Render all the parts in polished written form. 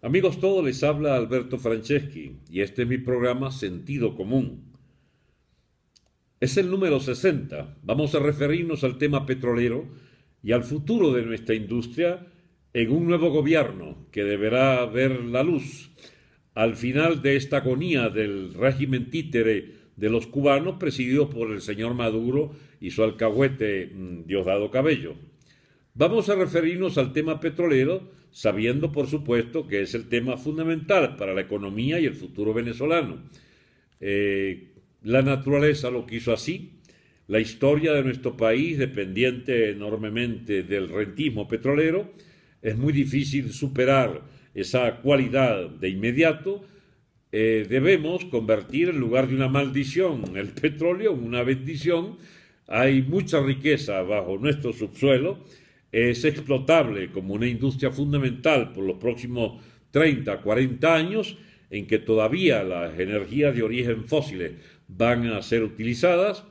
Amigos todos, les habla Alberto Franceschi y este es mi programa Sentido Común. Es el número 60. Vamos a referirnos al tema petrolero y al futuro de nuestra industria en un nuevo gobierno que deberá ver la luz al final de esta agonía del régimen títere de los cubanos presidido por el señor Maduro y su alcahuete Diosdado Cabello. Vamos a referirnos al tema petrolero, sabiendo por supuesto que es el tema fundamental para la economía y el futuro venezolano. La naturaleza lo quiso así, la historia de nuestro país, dependiente enormemente del rentismo petrolero, es muy difícil superar esa cualidad de inmediato. Debemos convertir en lugar de una maldición el petróleo en una bendición. Hay mucha riqueza bajo nuestro subsuelo, es explotable como una industria fundamental por los próximos 30, 40 años en que todavía las energías de origen fósiles van a ser utilizadas.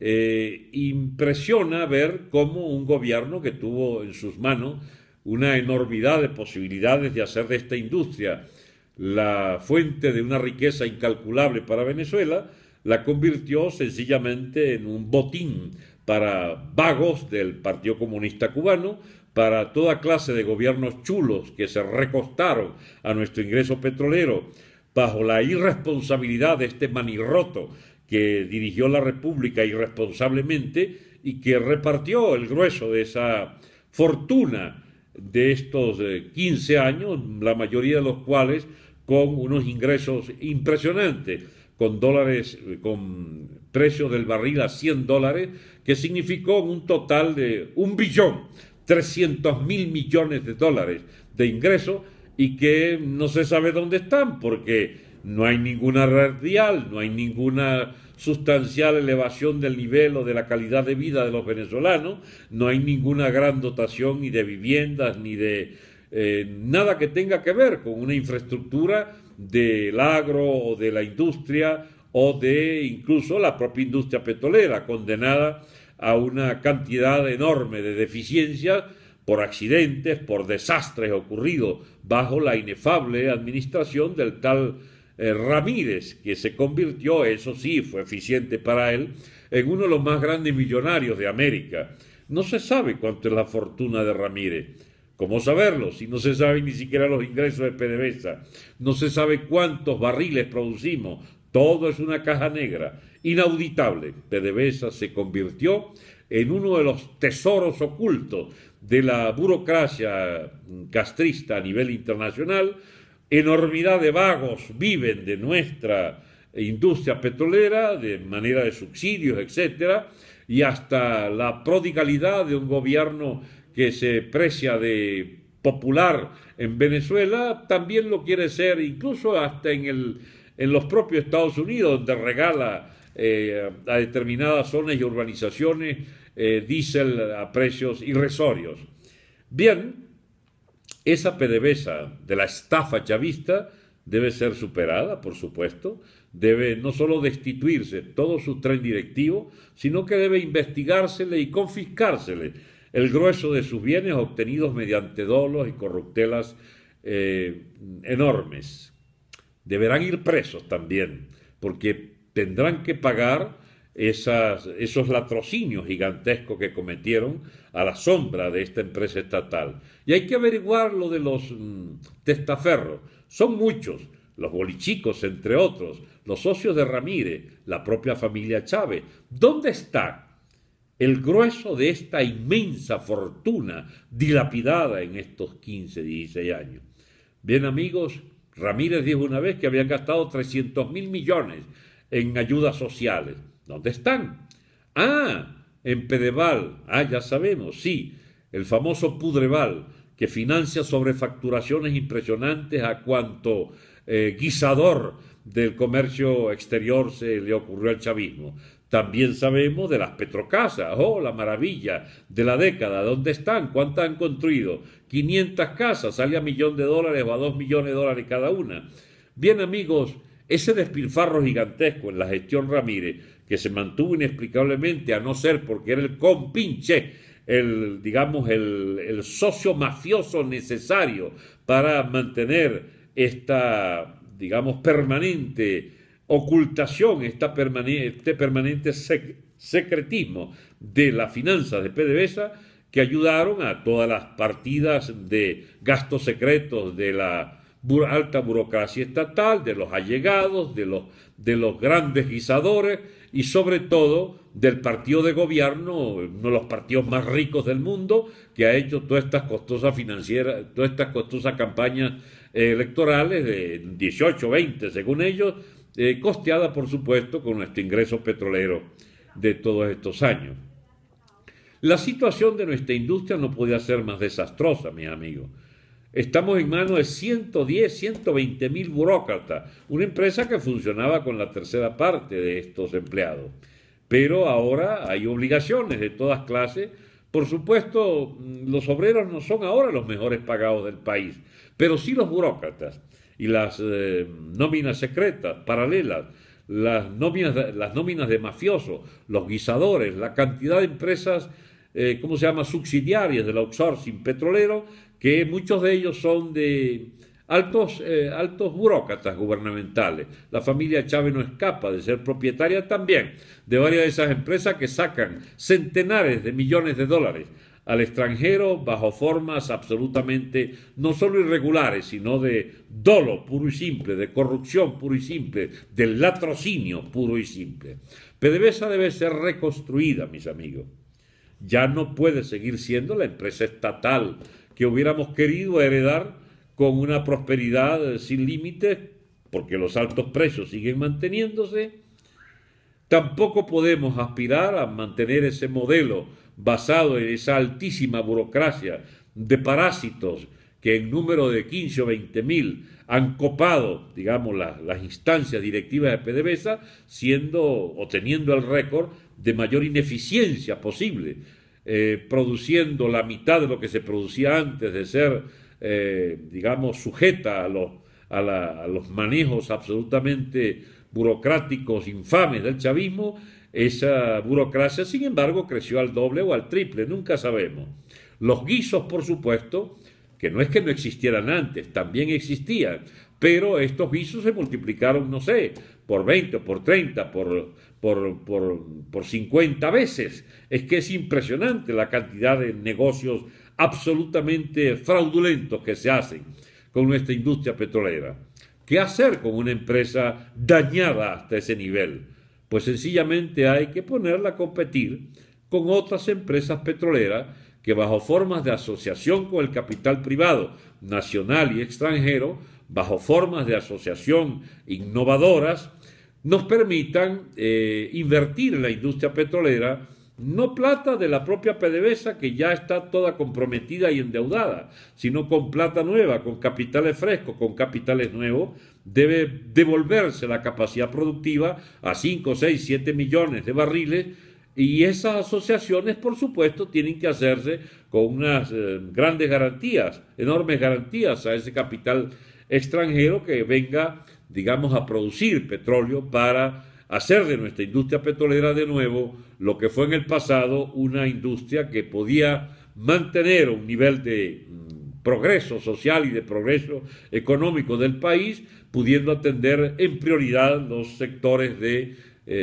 Impresiona ver cómo un gobierno que tuvo en sus manos una enormidad de posibilidades de hacer de esta industria la fuente de una riqueza incalculable para Venezuela, la convirtió sencillamente en un botín para vagos del Partido Comunista Cubano, para toda clase de gobiernos chulos que se recostaron a nuestro ingreso petrolero bajo la irresponsabilidad de este manirroto que dirigió la República irresponsablemente y que repartió el grueso de esa fortuna de estos 15 años, la mayoría de los cuales con unos ingresos impresionantes, con dólares, con precio del barril a $100, que significó un total de 1.300.000.000.000 de ingresos y que no se sabe dónde están porque no hay ninguna red vial, no hay ninguna sustancial elevación del nivel o de la calidad de vida de los venezolanos, no hay ninguna gran dotación ni de viviendas ni de nada que tenga que ver con una infraestructura del agro o de la industria o de incluso la propia industria petrolera, condenada a una cantidad enorme de deficiencias por accidentes, por desastres ocurridos bajo la inefable administración del tal Ramírez, que se convirtió, eso sí, fue eficiente para él, en uno de los más grandes millonarios de América. No se sabe cuánto es la fortuna de Ramírez. ¿Cómo saberlo? Si no se sabe ni siquiera los ingresos de PDVSA, no se sabe cuántos barriles producimos, todo es una caja negra, inauditable. PDVSA se convirtió en uno de los tesoros ocultos de la burocracia castrista a nivel internacional. Enormidad de vagos viven de nuestra industria petrolera de manera de subsidios, etcétera, y hasta la prodigalidad de un gobierno que se precia de popular en Venezuela, también lo quiere ser incluso hasta en los propios Estados Unidos, donde regala a determinadas zonas y urbanizaciones diésel a precios irrisorios. Bien, esa PDVSA de la estafa chavista debe ser superada, por supuesto, debe no solo destituirse todo su tren directivo, sino que debe investigársele y confiscársele el grueso de sus bienes obtenidos mediante dolos y corruptelas enormes. Deberán ir presos también, porque tendrán que pagar esos latrocinios gigantescos que cometieron a la sombra de esta empresa estatal. Y hay que averiguar lo de los testaferros. Son muchos, los bolichicos, entre otros, los socios de Ramírez, la propia familia Chávez. ¿Dónde está el grueso de esta inmensa fortuna dilapidada en estos 15, 16 años? Bien, amigos, Ramírez dijo una vez que habían gastado 300.000 millones en ayudas sociales. ¿Dónde están? Ah, en Pedeval. Ah, ya sabemos, sí, el famoso Pudreval, que financia sobrefacturaciones impresionantes a cuanto guisador del comercio exterior se le ocurrió al chavismo. También sabemos de las petrocasas, oh, la maravilla de la década, ¿dónde están? ¿Cuántas han construido? 500 casas, sale a $1.000.000 o a $2.000.000 cada una. Bien, amigos, ese despilfarro gigantesco en la gestión Ramírez, que se mantuvo inexplicablemente, a no ser porque era el compinche, digamos, el socio mafioso necesario para mantener esta, digamos, permanente ocultación, este permanente secretismo de las finanzas de PDVSA, que ayudaron a todas las partidas de gastos secretos de la alta burocracia estatal, de los allegados, de los grandes guisadores y sobre todo del partido de gobierno, uno de los partidos más ricos del mundo, que ha hecho todas estas costosas financieras, todas estas costosas campañas electorales de 18, 20, según ellos, costeadas por supuesto con nuestro ingreso petrolero de todos estos años. La situación de nuestra industria no podía ser más desastrosa, mis amigos. Estamos en manos de 110, 120 mil burócratas, una empresa que funcionaba con la tercera parte de estos empleados. Pero ahora hay obligaciones de todas clases. Por supuesto, los obreros no son ahora los mejores pagados del país, pero sí los burócratas y las nóminas secretas, paralelas, las nóminas de mafiosos, los guisadores, la cantidad de empresas, subsidiarias del outsourcing petrolero, que muchos de ellos son de altos burócratas gubernamentales. La familia Chávez no escapa de ser propietaria también de varias de esas empresas que sacan centenares de millones de dólares al extranjero bajo formas absolutamente no solo irregulares, sino de dolo puro y simple, de corrupción puro y simple, del latrocinio puro y simple. PDVSA debe ser reconstruida, mis amigos. Ya no puede seguir siendo la empresa estatal que hubiéramos querido heredar con una prosperidad sin límites, porque los altos precios siguen manteniéndose. Tampoco podemos aspirar a mantener ese modelo basado en esa altísima burocracia de parásitos que en número de 15 o 20 mil han copado, digamos, las instancias directivas de PDVSA, siendo o teniendo el récord de mayor ineficiencia posible, produciendo la mitad de lo que se producía antes de ser, sujeta a los manejos absolutamente burocráticos infames del chavismo. Esa burocracia, sin embargo, creció al doble o al triple, nunca sabemos. Los guisos, por supuesto, que no es que no existieran antes, también existían, pero estos guisos se multiplicaron, no sé, por 20, por 30, por 50 veces. Es que es impresionante la cantidad de negocios absolutamente fraudulentos que se hacen con nuestra industria petrolera. ¿Qué hacer con una empresa dañada hasta ese nivel? Pues sencillamente hay que ponerla a competir con otras empresas petroleras que bajo formas de asociación con el capital privado, nacional y extranjero, bajo formas de asociación innovadoras, nos permitan invertir en la industria petrolera, no plata de la propia PDVSA, que ya está toda comprometida y endeudada, sino con plata nueva, con capitales frescos, con capitales nuevos. Debe devolverse la capacidad productiva a 5, 6, 7 millones de barriles, y esas asociaciones, por supuesto, tienen que hacerse con unas grandes garantías, enormes garantías a ese capital extranjero que venga, digamos, a producir petróleo para hacer de nuestra industria petrolera de nuevo lo que fue en el pasado, una industria que podía mantener un nivel de progreso social y de progreso económico del país, pudiendo atender en prioridad los sectores de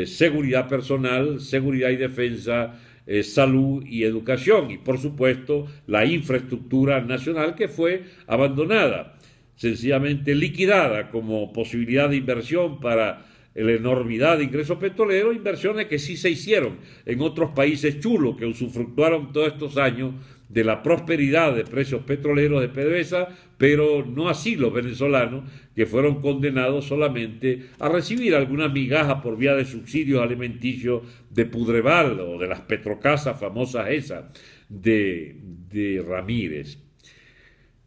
seguridad personal, seguridad y defensa, salud y educación, y por supuesto la infraestructura nacional, que fue abandonada, sencillamente liquidada como posibilidad de inversión para la enormidad de ingresos petroleros, inversiones que sí se hicieron en otros países chulos que usufructuaron todos estos años de la prosperidad de precios petroleros de PDVSA, pero no así los venezolanos, que fueron condenados solamente a recibir alguna migaja por vía de subsidios alimenticios de Pudreval o de las petrocasas famosas esas de Ramírez.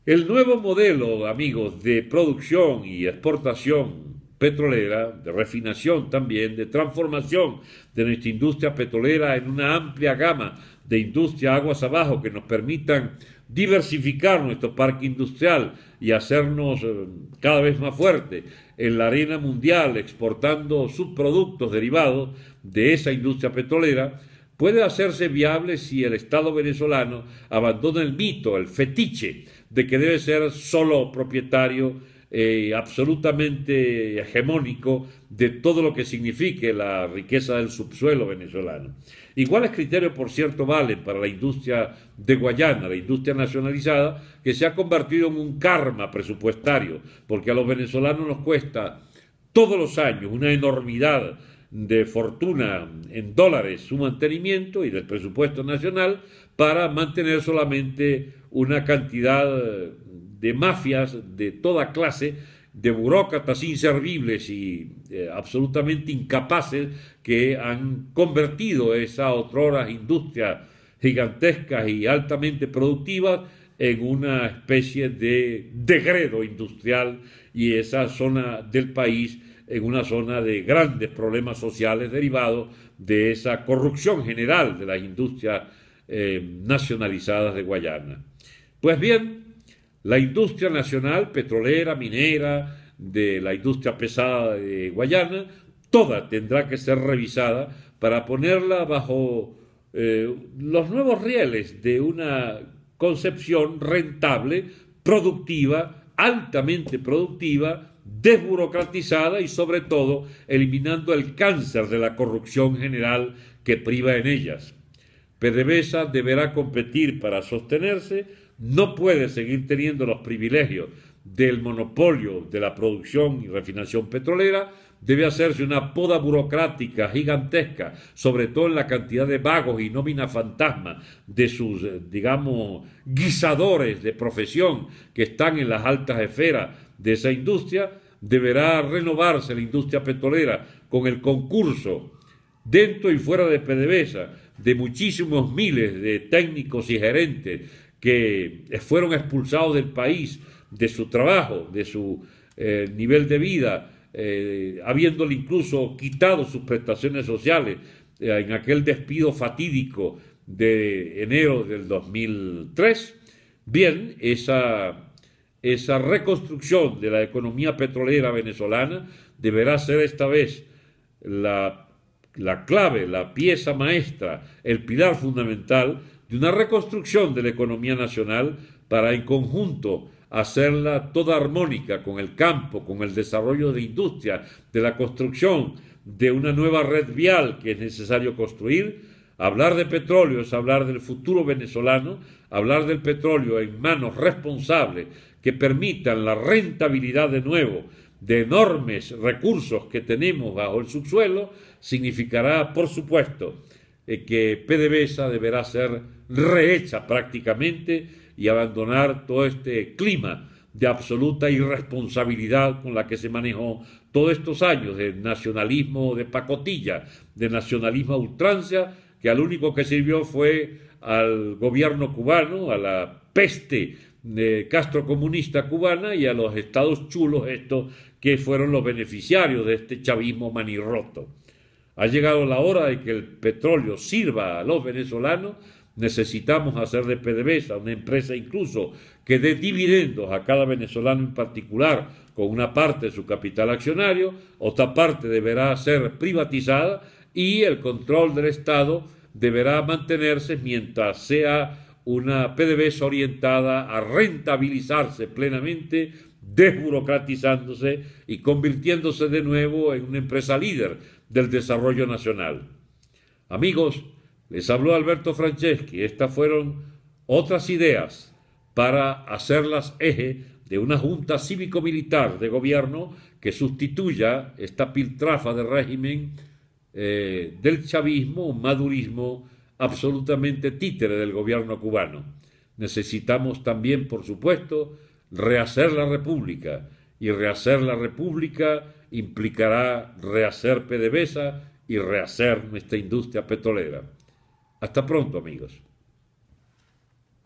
El nuevo modelo, amigos, de producción y exportación petrolera, de refinación también, de transformación de nuestra industria petrolera en una amplia gama de industria aguas abajo que nos permitan diversificar nuestro parque industrial y hacernos cada vez más fuerte en la arena mundial, exportando subproductos derivados de esa industria petrolera, puede hacerse viable si el Estado venezolano abandona el mito, el fetiche de que debe ser solo propietario absolutamente hegemónico de todo lo que signifique la riqueza del subsuelo venezolano. Iguales criterios, por cierto, valen para la industria de Guayana, la industria nacionalizada, que se ha convertido en un karma presupuestario, porque a los venezolanos nos cuesta todos los años una enormidad de fortuna en dólares su mantenimiento y del presupuesto nacional para mantener solamente una cantidad de mafias de toda clase, de burócratas inservibles y absolutamente incapaces que han convertido esa otrora industria gigantescas y altamente productivas en una especie de degredo industrial y esa zona del país en una zona de grandes problemas sociales derivados de esa corrupción general de las industrias nacionalizadas de Guayana. Pues bien, la industria nacional, petrolera, minera, de la industria pesada de Guayana, toda tendrá que ser revisada para ponerla bajo los nuevos rieles de una concepción rentable, productiva, altamente productiva, desburocratizada y sobre todo eliminando el cáncer de la corrupción general que priva en ellas. PDVSA deberá competir para sostenerse, no puede seguir teniendo los privilegios del monopolio de la producción y refinación petrolera, debe hacerse una poda burocrática gigantesca, sobre todo en la cantidad de vagos y nómina fantasma de sus, digamos, guisadores de profesión que están en las altas esferas de esa industria. Deberá renovarse la industria petrolera con el concurso dentro y fuera de PDVSA de muchísimos miles de técnicos y gerentes que fueron expulsados del país, de su trabajo, de su nivel de vida, habiéndole incluso quitado sus prestaciones sociales en aquel despido fatídico de enero del 2003. Bien, esa reconstrucción de la economía petrolera venezolana deberá ser esta vez la clave, la pieza maestra, el pilar fundamental de una reconstrucción de la economía nacional para en conjunto hacerla toda armónica con el campo, con el desarrollo de industria, de la construcción de una nueva red vial que es necesario construir. Hablar de petróleo es hablar del futuro venezolano, hablar del petróleo en manos responsables que permitan la rentabilidad de nuevo de enormes recursos que tenemos bajo el subsuelo, significará, por supuesto, que PDVSA deberá ser rehecha prácticamente y abandonar todo este clima de absoluta irresponsabilidad con la que se manejó todos estos años de nacionalismo de pacotilla, de nacionalismo a ultranza, que al único que sirvió fue al gobierno cubano, a la peste castrocomunista cubana y a los estados chulos estos que fueron los beneficiarios de este chavismo manirroto. Ha llegado la hora de que el petróleo sirva a los venezolanos. Necesitamos hacer de PDVSA una empresa incluso que dé dividendos a cada venezolano en particular con una parte de su capital accionario, otra parte deberá ser privatizada y el control del Estado deberá mantenerse mientras sea una PDVSA orientada a rentabilizarse plenamente, desburocratizándose y convirtiéndose de nuevo en una empresa líder del desarrollo nacional. Amigos, les habló Alberto Franceschi. Estas fueron otras ideas para hacerlas eje de una junta cívico-militar de gobierno que sustituya esta piltrafa de régimen del chavismo, un madurismo absolutamente títere del gobierno cubano. Necesitamos también, por supuesto, rehacer la República, y rehacer la República implicará rehacer PDVSA y rehacer nuestra industria petrolera. Hasta pronto, amigos.